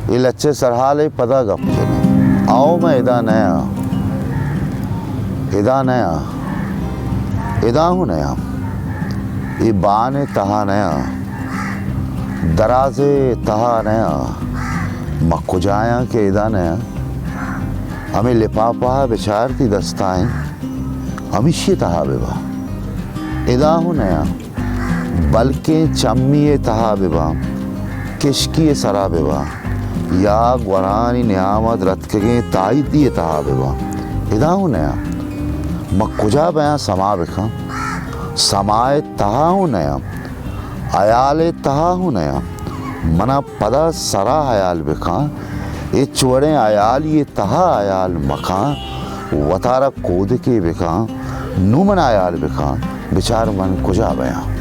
ये लच्चे सरहाले पता गप आओ मैं इदा नया इदा हूँ नया ये बान तहा नया दराजे तहा नया मकुजाया के इदा नया हमें लिपापा बिचारती दस्ताएं हमेशा तहा बेबा इदा हूँ नया बल्कि चम्मी तहा बेबा किश्की सरा बेबा या गुरानी नियामत रतके ताइती तहा बेबा इदा हूँ नया मकुजा बया समा बिखा समाए तहा हूँ नया अयाल तहा हूँ नया मना पदा सरा अयाल बिखा ये चुवड़े अयाल ये तहा अयाल मखा वतारा कोद के बिखा नुमन अयाल बिखा बिचार मन कुजा बया